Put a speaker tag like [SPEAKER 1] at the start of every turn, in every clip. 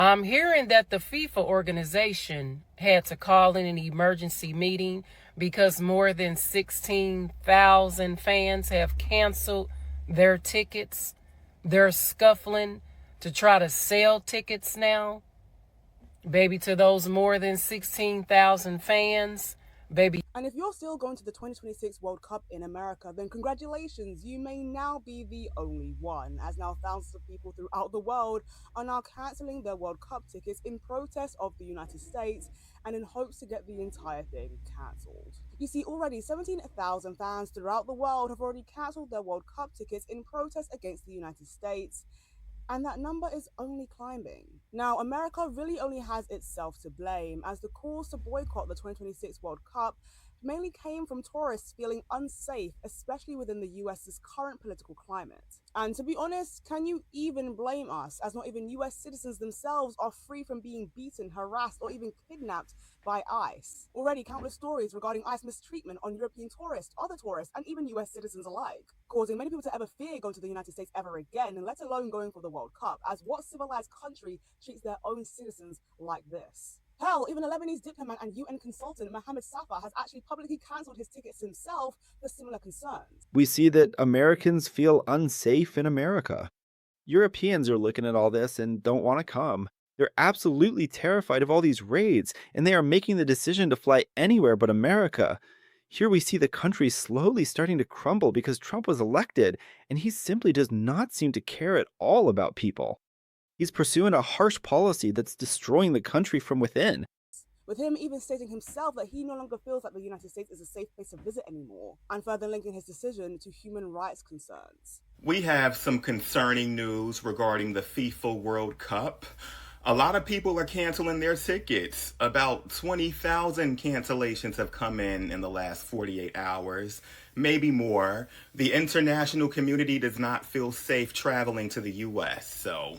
[SPEAKER 1] I'm hearing that the FIFA organization had to call in an emergency meeting because more than 16,000 fans have canceled their tickets. They're scuffling to try to sell tickets now. Baby, to those more than 16,000 fans, baby.
[SPEAKER 2] And if you're still going to the 2026 World Cup in America, then congratulations, you may now be the only one, as now thousands of people throughout the world are now cancelling their World Cup tickets in protest of the United States and in hopes to get the entire thing cancelled. You see, already 17,000 fans throughout the world have already cancelled their World Cup tickets in protest against the United States, and that number is only climbing. Now, America really only has itself to blame, as the calls to boycott the 2026 World Cup mainly came from tourists feeling unsafe, especially within the US's current political climate. And to be honest, can you even blame us, as not even US citizens themselves are free from being beaten, harassed, or even kidnapped by ICE? Already countless stories regarding ICE mistreatment on European tourists, other tourists, and even US citizens alike, causing many people to ever fear going to the United States ever again, and let alone going for the World Cup, as what civilized country treats their own citizens like this? Hell, even a Lebanese diplomat and UN consultant Mohammed Safar has actually publicly cancelled his tickets himself for similar concerns.
[SPEAKER 3] We see that Americans feel unsafe in America. Europeans are looking at all this and don't want to come. They're absolutely terrified of all these raids, and they are making the decision to fly anywhere but America. Here we see the country slowly starting to crumble because Trump was elected, and he simply does not seem to care at all about people. He's pursuing a harsh policy that's destroying the country from within.
[SPEAKER 2] With him even stating himself that he no longer feels like the United States is a safe place to visit anymore, and further linking his decision to human rights concerns.
[SPEAKER 4] We have some concerning news regarding the FIFA World Cup. A lot of people are canceling their tickets. About 20,000 cancellations have come in the last 48 hours, maybe more. The international community does not feel safe traveling to the US, so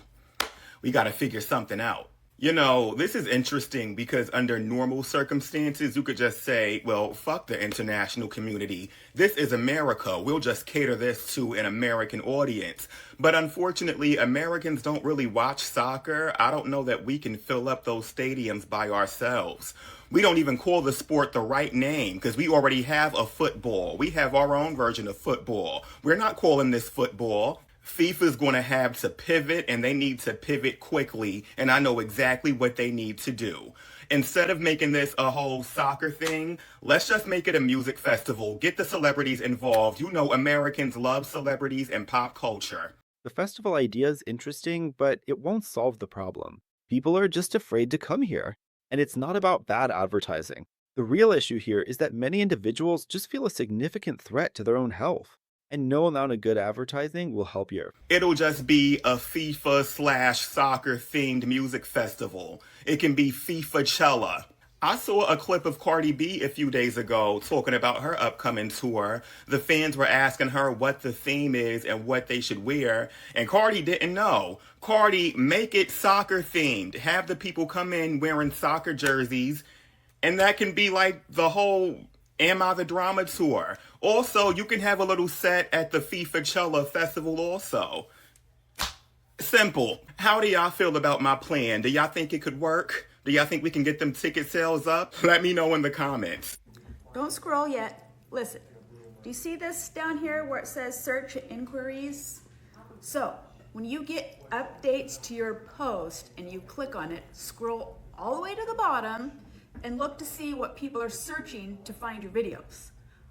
[SPEAKER 4] we got to figure something out. You know, this is interesting because under normal circumstances, you could just say, well, fuck the international community. This is America. We'll just cater this to an American audience. But unfortunately, Americans don't really watch soccer. I don't know that we can fill up those stadiums by ourselves. We don't even call the sport the right name because we already have a football. We have our own version of football. We're not calling this football. FIFA's going to have to pivot, and they need to pivot quickly, and I know exactly what they need to do. Instead of making this a whole soccer thing, let's just make it a music festival. Get the celebrities involved. You know Americans love celebrities and pop culture.
[SPEAKER 3] The festival idea is interesting, but it won't solve the problem. People are just afraid to come here, and it's not about bad advertising. The real issue here is that many individuals just feel a significant threat to their own health. And no amount of good advertising will help you.
[SPEAKER 4] It'll just be a FIFA/soccer themed music festival. It can be FIFA-chella. I saw a clip of Cardi B a few days ago talking about her upcoming tour. The fans were asking her what the theme is and what they should wear, and Cardi didn't know. Cardi, make it soccer themed. Have the people come in wearing soccer jerseys, and that can be like the whole Am I the Drama tour. Also, you can have a little set at the FIFA-chella festival also. Simple. How do y'all feel about my plan? Do y'all think it could work? Do y'all think we can get them ticket sales up? Let me know in the comments.
[SPEAKER 5] Don't scroll yet. Listen, do you see this down here where it says search inquiries? So when you get updates to your post and you click on it, scroll all the way to the bottom and look to see what people are searching to find your videos.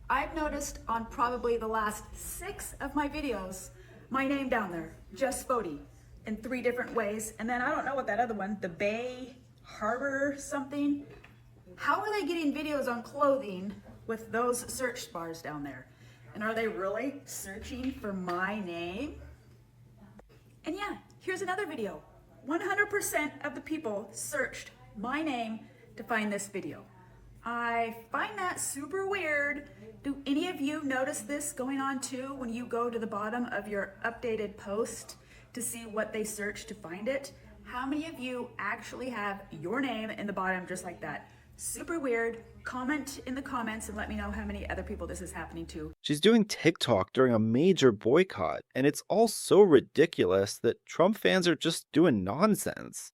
[SPEAKER 5] I've noticed on probably the last 6 of my videos, my name down there, Just Bodie, in 3 different ways. And then I don't know what that other one, the Bay Harbor something. How are they getting videos on clothing with those search bars down there? And are they really searching for my name? And yeah, here's another video. 100% of the people searched my name to find this video. I find that super weird. Do any of you notice this going on too when you go to the bottom of your updated post to see what they search to find it? How many of you actually have your name in the bottom just like that? Super weird. Comment in the comments and let me know how many other people this is happening to.
[SPEAKER 3] She's doing TikTok during a major boycott, and it's all so ridiculous that Trump fans are just doing nonsense.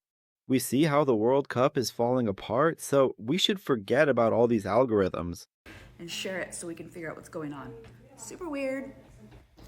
[SPEAKER 3] We see how the World Cup is falling apart, so we should forget about all these algorithms.
[SPEAKER 5] And share it so we can figure out what's going on. Super weird.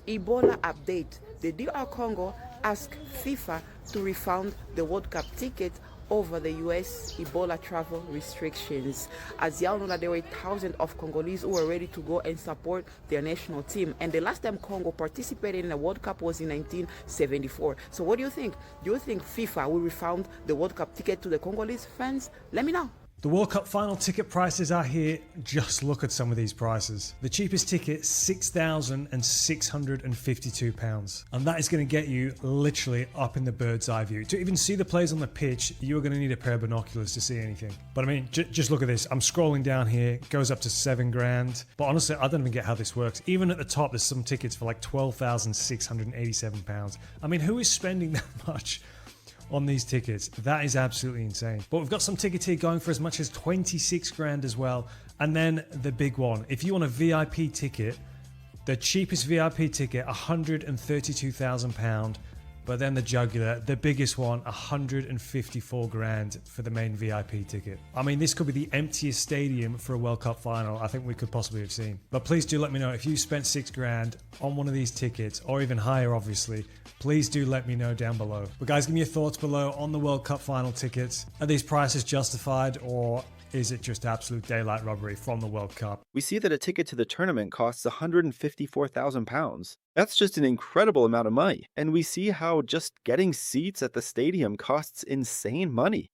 [SPEAKER 6] Ebola update. The DR Congo asked FIFA to refund the World Cup ticket over the US Ebola travel restrictions. As y'all know that there were thousands of Congolese who were ready to go and support their national team. And the last time Congo participated in a World Cup was in 1974. So what do you think? Do you think FIFA will refund the World Cup ticket to the Congolese fans? Let me know.
[SPEAKER 7] The World Cup final ticket prices are here. Just look at some of these prices. The cheapest ticket, £6,652. And that is going to get you literally up in the bird's eye view. To even see the players on the pitch, you're going to need a pair of binoculars to see anything. But I mean, just look at this. I'm scrolling down here. It goes up to £7,000. But honestly, I don't even get how this works. Even at the top, there's some tickets for like £12,687. I mean, who is spending that much on these tickets? That is absolutely insane. But we've got some tickets here going for as much as 26 grand as well. And then the big one, if you want a VIP ticket, the cheapest VIP ticket, £132,000. But then the jugular, the biggest one, 154 grand for the main VIP ticket. I mean, this could be the emptiest stadium for a World Cup final I think we could possibly have seen. But please do let me know if you spent 6 grand on one of these tickets, or even higher, obviously. Please do let me know down below. But guys, give me your thoughts below on the World Cup final tickets. Are these prices justified, or is it just absolute daylight robbery from the World Cup?
[SPEAKER 3] We see that a ticket to the tournament costs £154,000. That's just an incredible amount of money. And we see how just getting seats at the stadium costs insane money.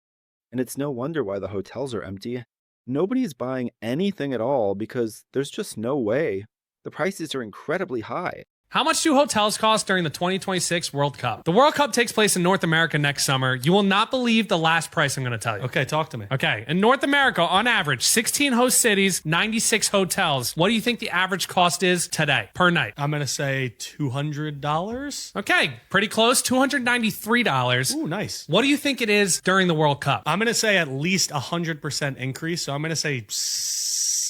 [SPEAKER 3] And it's no wonder why the hotels are empty. Nobody's buying anything at all because there's just no way. The prices are incredibly high.
[SPEAKER 8] How much do hotels cost during the 2026 World Cup? The World Cup takes place in North America next summer. You will not believe the last price I'm going to tell you.
[SPEAKER 9] Okay, talk to me.
[SPEAKER 8] Okay, in North America, on average, 16 host cities, 96 hotels. What do you think the average cost is today, per night?
[SPEAKER 9] I'm going to say $200.
[SPEAKER 8] Okay, pretty close, $293.
[SPEAKER 9] Ooh, nice.
[SPEAKER 8] What do you think it is during the World Cup?
[SPEAKER 9] I'm going to say at least 100% increase, so I'm going to say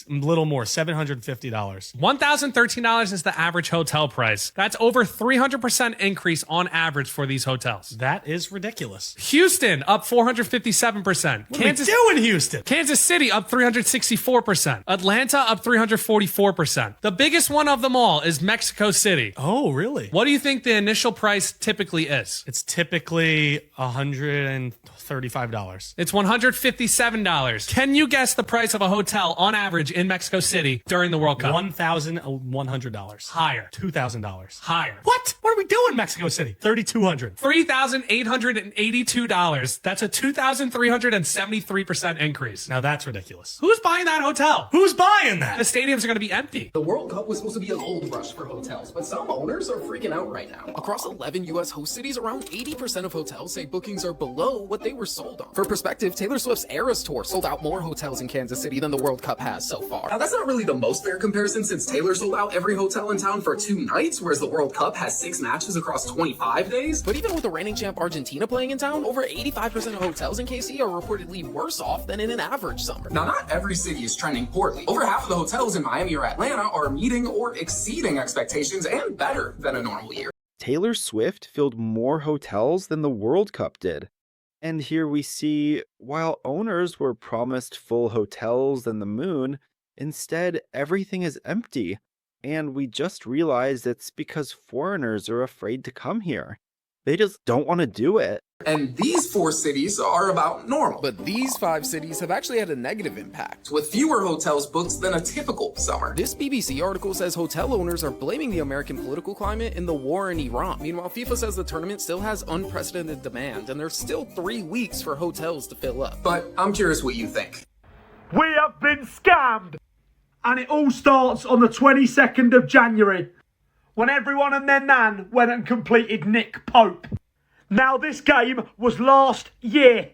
[SPEAKER 9] a little more, $750.
[SPEAKER 8] $1,013 is the average hotel price. That's over 300% increase on average for these hotels.
[SPEAKER 9] That is ridiculous.
[SPEAKER 8] Houston up 457%.
[SPEAKER 9] What are we doing, Houston?
[SPEAKER 8] Kansas City up 364%. Atlanta up 344%. The biggest one of them all is Mexico City.
[SPEAKER 9] Oh, really?
[SPEAKER 8] What do you think the initial price typically is?
[SPEAKER 9] It's typically $135.
[SPEAKER 8] It's $157. Can you guess the price of a hotel on average in Mexico City during the World Cup?
[SPEAKER 9] $1,100.
[SPEAKER 8] Higher.
[SPEAKER 9] $2,000.
[SPEAKER 8] Higher.
[SPEAKER 9] What? What are we doing, Mexico City? $3,200.
[SPEAKER 8] $3,882. That's a 2,373% increase.
[SPEAKER 9] Now that's ridiculous.
[SPEAKER 8] Who's buying that hotel?
[SPEAKER 9] Who's buying that?
[SPEAKER 8] The stadiums are going to be empty.
[SPEAKER 10] The World Cup was supposed to be a gold rush for hotels, but some owners are freaking out right now. Across 11 U.S. host cities, around 80% of hotels say bookings are below what they were sold on. For perspective, Taylor Swift's Eras Tour sold out more hotels in Kansas City than the World Cup has so far. Now, that's not really the most fair comparison since Taylor sold out every hotel in town for 2 nights, whereas the World Cup has 6 matches across 25 days. But even with the reigning champ Argentina playing in town, over 85% of hotels in KC are reportedly worse off than in an average summer. Now, not every city is trending poorly. Over half of the hotels in Miami or Atlanta are meeting or exceeding expectations and better than a normal year.
[SPEAKER 3] Taylor Swift filled more hotels than the World Cup did. And here we see, while owners were promised full hotels and the moon, instead everything is empty. And we just realized it's because foreigners are afraid to come here. They just don't want to do it.
[SPEAKER 10] And these 4 cities are about normal. But these 5 cities have actually had a negative impact, with fewer hotels booked than a typical summer. This BBC article says hotel owners are blaming the American political climate and the war in Iran. Meanwhile, FIFA says the tournament still has unprecedented demand, and there's still 3 weeks for hotels to fill up. But I'm curious what you think.
[SPEAKER 11] We have been scammed! And it all starts on the 22nd of January, when everyone and their nan went and completed Nick Pope. Now, this game was last year,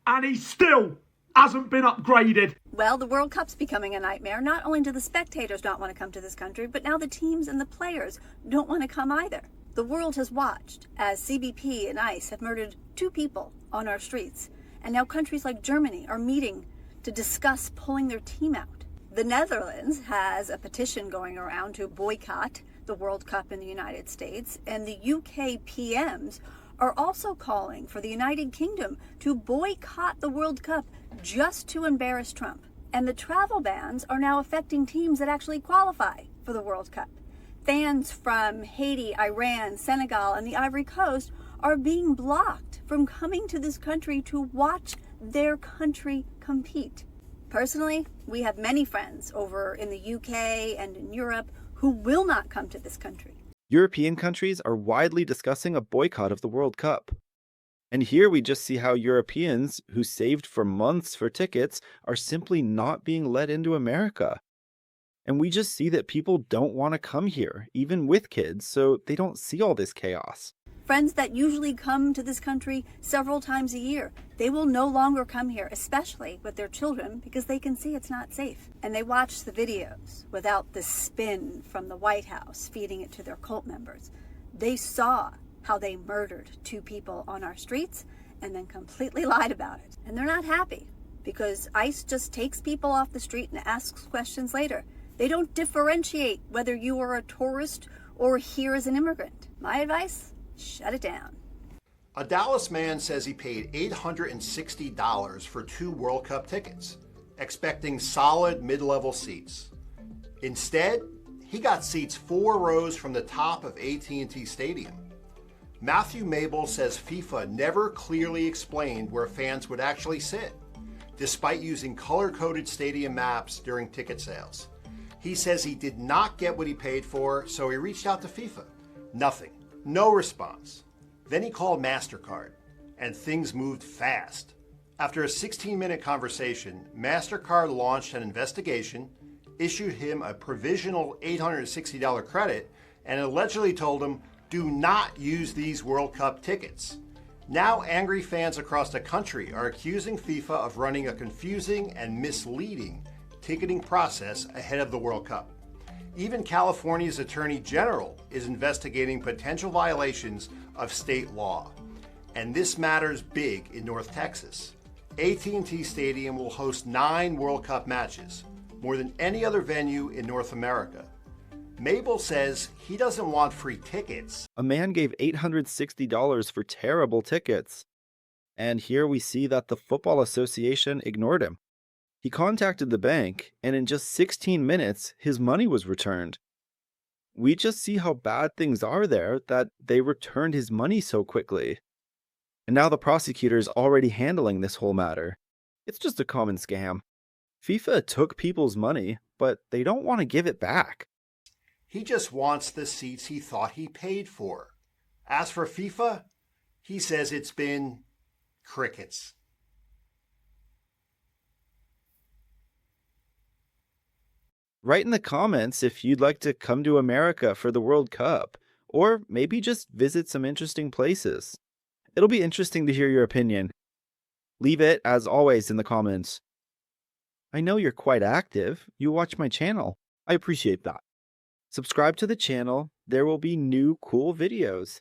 [SPEAKER 11] and he still hasn't been upgraded.
[SPEAKER 12] Well, the World Cup's becoming a nightmare. Not only do the spectators not want to come to this country, but now the teams and the players don't want to come either. The world has watched as CBP and ICE have murdered 2 people on our streets, and now countries like Germany are meeting to discuss pulling their team out. The Netherlands has a petition going around to boycott the World Cup in the United States, and the UK PMs are also calling for the United Kingdom to boycott the World Cup just to embarrass Trump. And the travel bans are now affecting teams that actually qualify for the World Cup. Fans from Haiti, Iran, Senegal, and the Ivory Coast are being blocked from coming to this country to watch their country compete. Personally, we have many friends over in the UK and in Europe who will not come to this country.
[SPEAKER 3] European countries are widely discussing a boycott of the World Cup. And here we just see how Europeans who saved for months for tickets are simply not being let into America. And we just see that people don't want to come here, even with kids, so they don't see all this chaos.
[SPEAKER 12] Friends that usually come to this country several times a year, they will no longer come here, especially with their children, because they can see it's not safe. And they watch the videos without the spin from the White House feeding it to their cult members. They saw how they murdered 2 people on our streets and then completely lied about it. And they're not happy because ICE just takes people off the street and asks questions later. They don't differentiate whether you are a tourist or here as an immigrant. My advice? Shut it down.
[SPEAKER 13] A Dallas man says he paid $860 for 2 World Cup tickets, expecting solid mid-level seats. Instead, he got seats 4 rows from the top of AT&T Stadium. Matthew Mabel says FIFA never clearly explained where fans would actually sit, despite using color-coded stadium maps during ticket sales. He says he did not get what he paid for, so he reached out to FIFA. Nothing. No response. Then he called MasterCard, and things moved fast. After a 16-minute conversation, MasterCard launched an investigation, issued him a provisional $860 credit, and allegedly told him, do not use these World Cup tickets. Now angry fans across the country are accusing FIFA of running a confusing and misleading ticketing process ahead of the World Cup. Even California's Attorney General is investigating potential violations of state law. And this matters big in North Texas. AT&T Stadium will host 9 World Cup matches, more than any other venue in North America. Mabel says he doesn't want free tickets.
[SPEAKER 3] A man gave $860 for terrible tickets. And here we see that the Football Association ignored him. He contacted the bank, and in just 16 minutes, his money was returned. We just see how bad things are there that they returned his money so quickly. And now the prosecutor is already handling this whole matter. It's just a common scam. FIFA took people's money, but they don't want to give it back.
[SPEAKER 13] He just wants the seats he thought he paid for. As for FIFA, he says it's been crickets.
[SPEAKER 3] Write in the comments if you'd like to come to America for the World Cup, or maybe just visit some interesting places. It'll be interesting to hear your opinion. Leave it, as always, in the comments. I know you're quite active. You watch my channel. I appreciate that. Subscribe to the channel. There will be new cool videos.